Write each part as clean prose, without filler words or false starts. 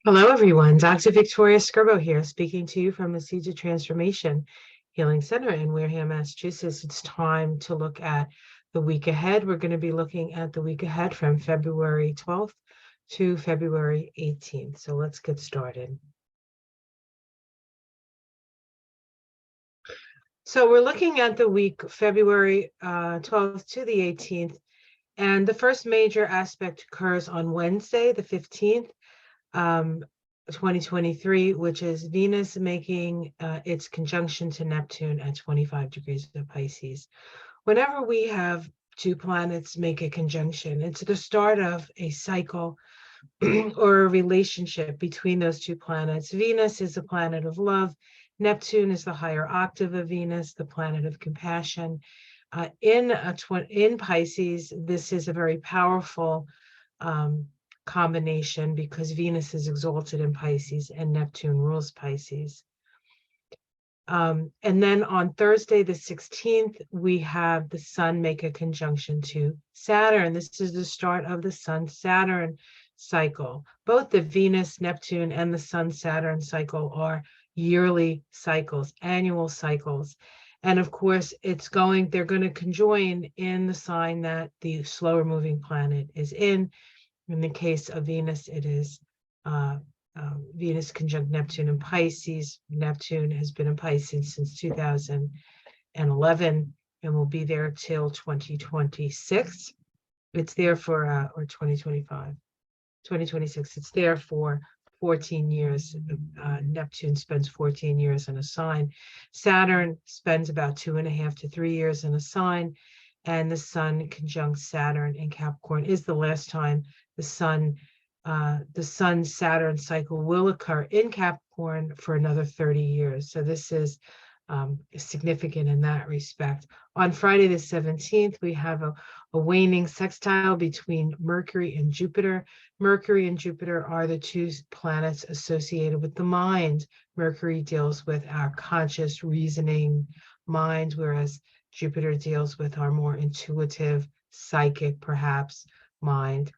Hello, everyone. Dr. Victoria Skirbo here, speaking to you from the Seeds of Transformation Healing Center in Wareham, Massachusetts. It's time to look at the week ahead. We're going to be looking at the week ahead from February 12th to February 18th. So let's get started. So we're looking at the week February 12th to the 18th. And the first major aspect occurs on Wednesday, the 15th. 2023, which is Venus making its conjunction to Neptune at 25 degrees of Pisces. Whenever we have two planets make a conjunction, it's the start of a cycle or a relationship between those two planets. Venus is a planet of love. Neptune is the higher octave of Venus, the planet of compassion. In Pisces, this is a very powerful combination because Venus is exalted in Pisces and Neptune rules Pisces. And then on Thursday, the 16th, we have the Sun make a conjunction to Saturn. This is the start of the Sun Saturn cycle. Both the Venus Neptune and the Sun Saturn cycle are yearly cycles, annual cycles. And of course, they're going to conjoin in the sign that the slower moving planet is in. In the case of Venus, it is Venus conjunct Neptune in Pisces. Neptune has been in Pisces since 2011 and will be there till 2026. It's there for, or 2025, 2026. It's there for 14 years. Neptune spends 14 years in a sign. Saturn spends about 2.5 to 3 years in a sign. And the Sun conjunct Saturn in Capricorn is the last time the Sun-Saturn cycle will occur in Capricorn for another 30 years. So this is significant in that respect. On Friday the 17th, we have a waning sextile between Mercury and Jupiter. Mercury and Jupiter are the two planets associated with the mind. Mercury deals with our conscious reasoning mind, whereas Jupiter deals with our more intuitive, psychic, perhaps, mind.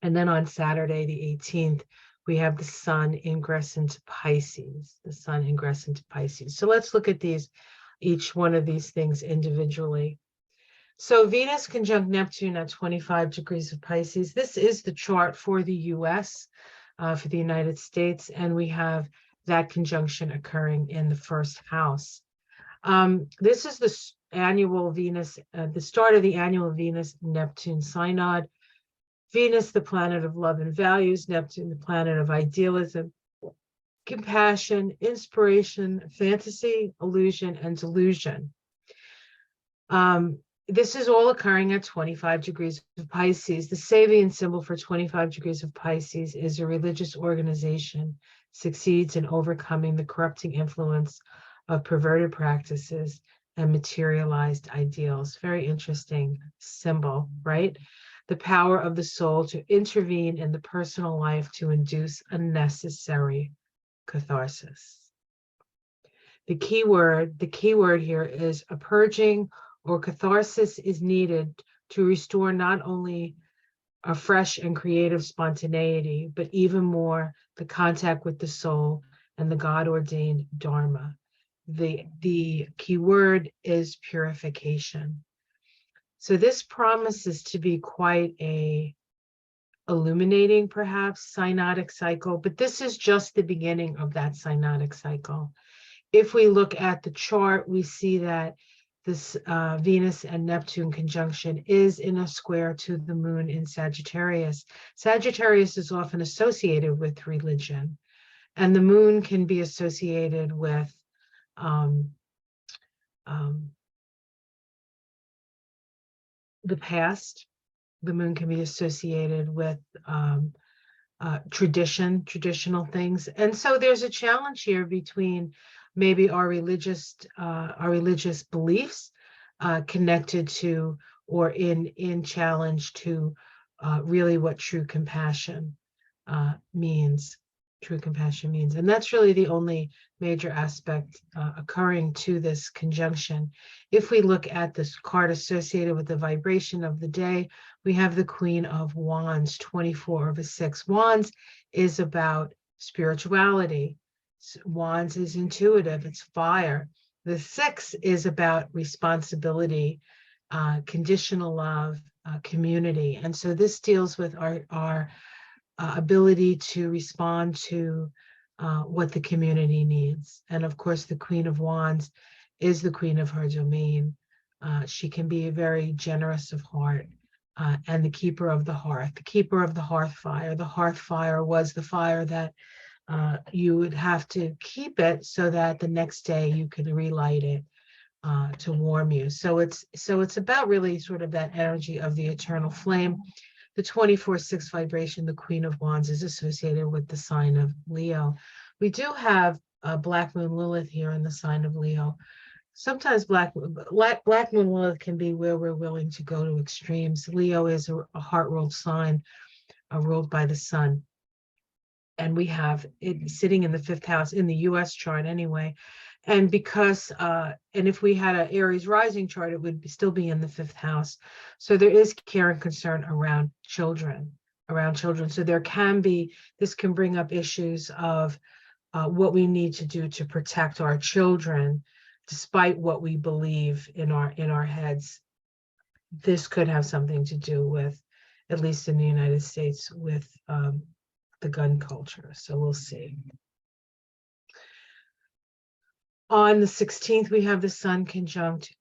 And then on Saturday, the 18th, we have the Sun ingress into Pisces, the Sun ingress into Pisces. So let's look at each one of these things individually. So Venus conjunct Neptune at 25 degrees of Pisces. This is the chart for the US, for the United States, and we have that conjunction occurring in the first house. This is the annual Venus, the start of the annual Venus-Neptune synod. Venus, the planet of love and values, Neptune, the planet of idealism, compassion, inspiration, fantasy, illusion, and delusion. This is all occurring at 25 degrees of Pisces. The Sabian symbol for 25 degrees of Pisces is a religious organization succeeds in overcoming the corrupting influence of perverted practices and materialized ideals. Very interesting symbol, right? The power of the soul to intervene in the personal life to induce a necessary catharsis. The key word here is a purging or catharsis is needed to restore not only a fresh and creative spontaneity, but even more the contact with the soul and the God-ordained Dharma. The key word is purification. So this promises to be quite a illuminating, perhaps, synodic cycle, but this is just the beginning of that synodic cycle. If we look at the chart, we see that this Venus and Neptune conjunction is in a square to the moon in Sagittarius. Sagittarius is often associated with religion, and the moon can be associated with the past. The moon can be associated with traditional things. And so there's a challenge here between maybe our religious beliefs connected to or in challenge to really what true compassion means. true compassion means. And that's really the only major aspect occurring to this conjunction. If we look at this card associated with the vibration of the day, we have the Queen of Wands, 24 over 6. Wands is about spirituality. Wands is intuitive, it's fire. The 6 is about responsibility, conditional love, community. And so this deals with our ability to respond to what the community needs. And of course, the Queen of Wands is the queen of her domain. She can be very generous of heart and the keeper of the hearth, the keeper of the hearth fire. The hearth fire was the fire that you would have to keep it so that the next day you could relight it to warm you. So it's about really sort of that energy of the eternal flame. The 24/6 vibration, the Queen of Wands, is associated with the sign of Leo. We do have Black Moon Lilith here in the sign of Leo. Sometimes Black Moon Lilith can be where we're willing to go to extremes. Leo is a heart-ruled sign, ruled by the sun. And we have it sitting in the 5th house in the US chart anyway. And because, and if we had an Aries rising chart, it would still be in the 5th house. So there is care and concern around children. So there can be, this can bring up issues of what we need to do to protect our children, despite what we believe in our heads. This could have something to do with, at least in the United States, with the gun culture. So we'll see. On the 16th, we have the Sun conjunct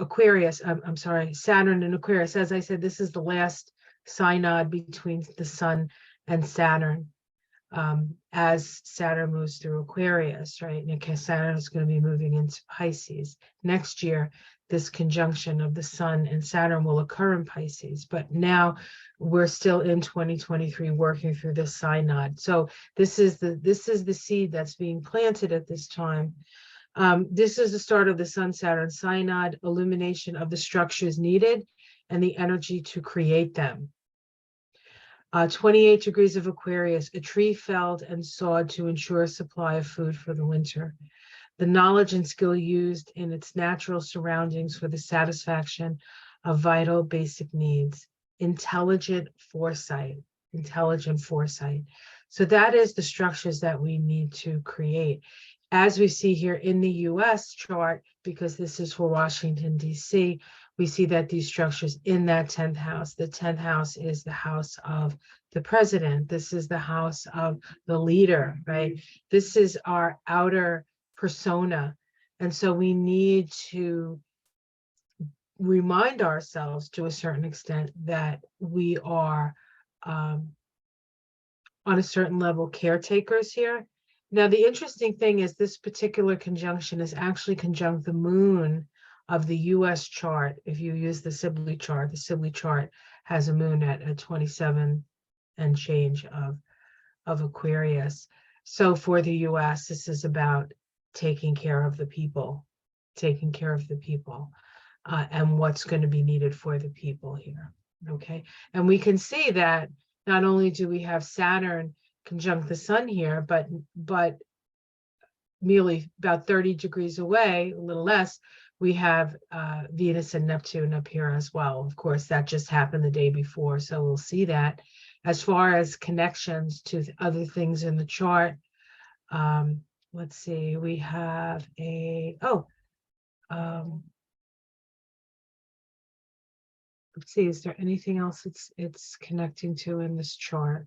Aquarius. I'm sorry, Saturn and Aquarius. As I said, this is the last synod between the Sun and Saturn as Saturn moves through Aquarius, right? And Saturn is going to be moving into Pisces. Next year, this conjunction of the Sun and Saturn will occur in Pisces, but now we're still in 2023 working through this synod. So this is the seed that's being planted at this time. This is the start of the Sun Saturn synod, illumination of the structures needed and the energy to create them. 28 degrees of Aquarius, a tree felled and sawed to ensure a supply of food for the winter. The knowledge and skill used in its natural surroundings for the satisfaction of vital basic needs. Intelligent foresight. So that is the structures that we need to create. As we see here in the US chart, because this is for Washington, D.C., we see that these structures in that 10th house, the 10th house is the house of the president. This is the house of the leader, right? This is our outer persona. And so we need to remind ourselves to a certain extent that we are on a certain level caretakers here. Now, the interesting thing is this particular conjunction is actually conjunct the moon of the US chart. If you use the Sibley chart has a moon at 27 and change of Aquarius. So for the US, this is about taking care of the people, and what's going to be needed for the people here. Okay. And we can see that not only do we have Saturn conjunct the Sun here, but merely about 30 degrees away, a little less, we have Venus and Neptune up here as well. Of course, that just happened the day before, so we'll see that. As far as connections to other things in the chart, let's see, we have let's see, is there anything else it's connecting to in this chart?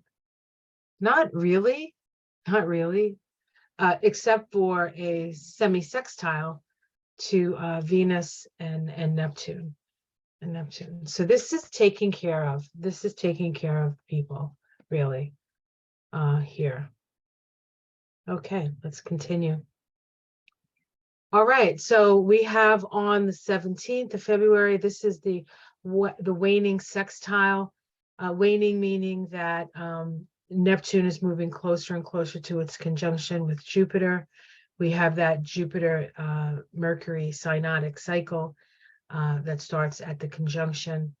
Not really, except for a semi-sextile to Venus and Neptune. So this is taking care of people, really, here. Okay, let's continue. All right, so we have on the 17th of February, this is the waning sextile. Waning meaning that Neptune is moving closer and closer to its conjunction with Jupiter. We have that Jupiter-Mercury synodic cycle that starts at the conjunction.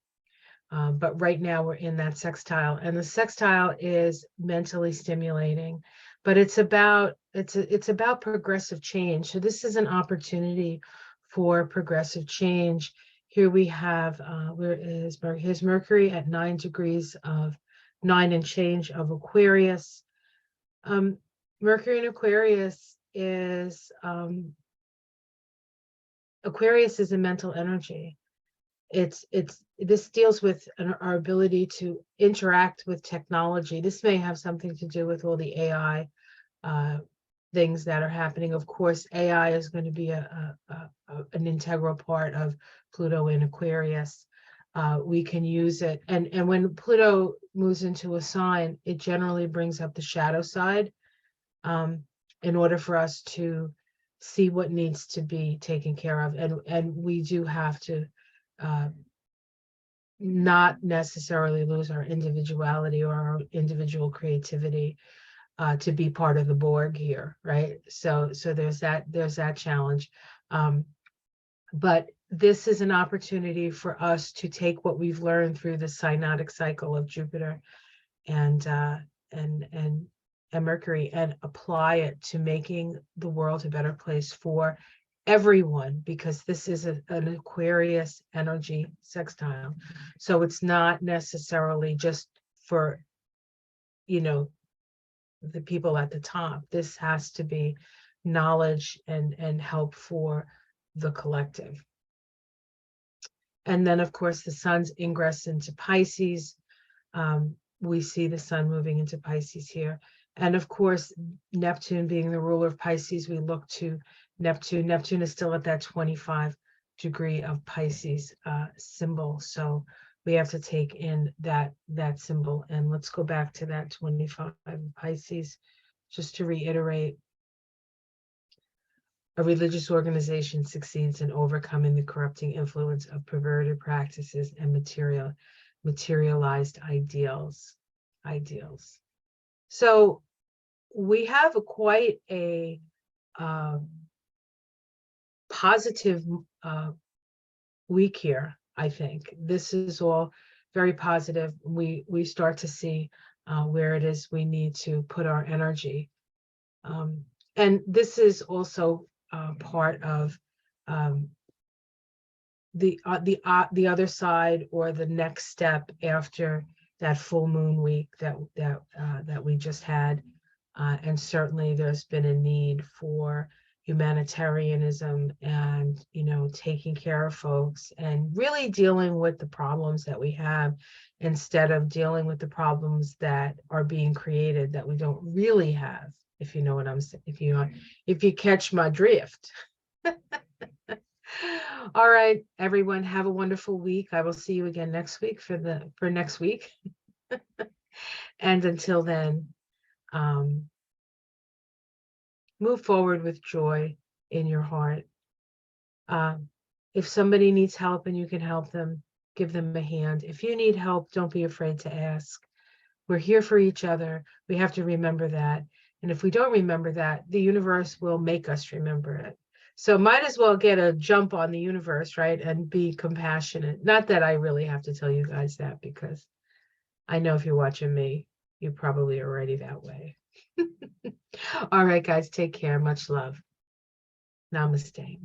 But right now we're in that sextile, and the sextile is mentally stimulating, but it's about progressive change. So this is an opportunity for progressive change. Here we have where is here's Mercury at 9 degrees of 9 and change of Aquarius. Mercury in Aquarius is Aquarius is a mental energy. This deals with our ability to interact with technology. This may have something to do with all the AI things that are happening. Of course, AI is going to be an integral part of Pluto in Aquarius. We can use it, and when Pluto moves into a sign, it generally brings up the shadow side in order for us to see what needs to be taken care of, and we do have to not necessarily lose our individuality or our individual creativity to be part of the Borg here, right? So there's that challenge. But this is an opportunity for us to take what we've learned through the synodic cycle of Jupiter and Mercury and apply it to making the world a better place for everyone, because this is an Aquarius energy sextile. So it's not necessarily just for, the people at the top. This has to be knowledge and help for the collective. And then, of course, the sun's ingress into Pisces. We see the sun moving into Pisces here. And of course, Neptune being the ruler of Pisces, we look to Neptune. Neptune is still at that 25 degree of Pisces symbol. So we have to take in that symbol. And let's go back to that 25 Pisces, just to reiterate. A religious organization succeeds in overcoming the corrupting influence of perverted practices and materialized ideals. So we have quite a positive week here. I think this is all very positive. We start to see where it is we need to put our energy, and this is also part of the other side, or the next step after that full moon week that we just had, and certainly there's been a need for humanitarianism and taking care of folks and really dealing with the problems that we have, instead of dealing with the problems that are being created that we don't really have, if you know what I'm saying, if you catch my drift. All right, everyone, have a wonderful week. I will see you again next week for next week. And until then, move forward with joy in your heart. If somebody needs help and you can help them, give them a hand. If you need help, don't be afraid to ask. We're here for each other. We have to remember that. And if we don't remember that, the universe will make us remember it. So might as well get a jump on the universe, right? And be compassionate. Not that I really have to tell you guys that, because I know if you're watching me, you probably are already that way. All right, guys, take care. Much love. Namaste.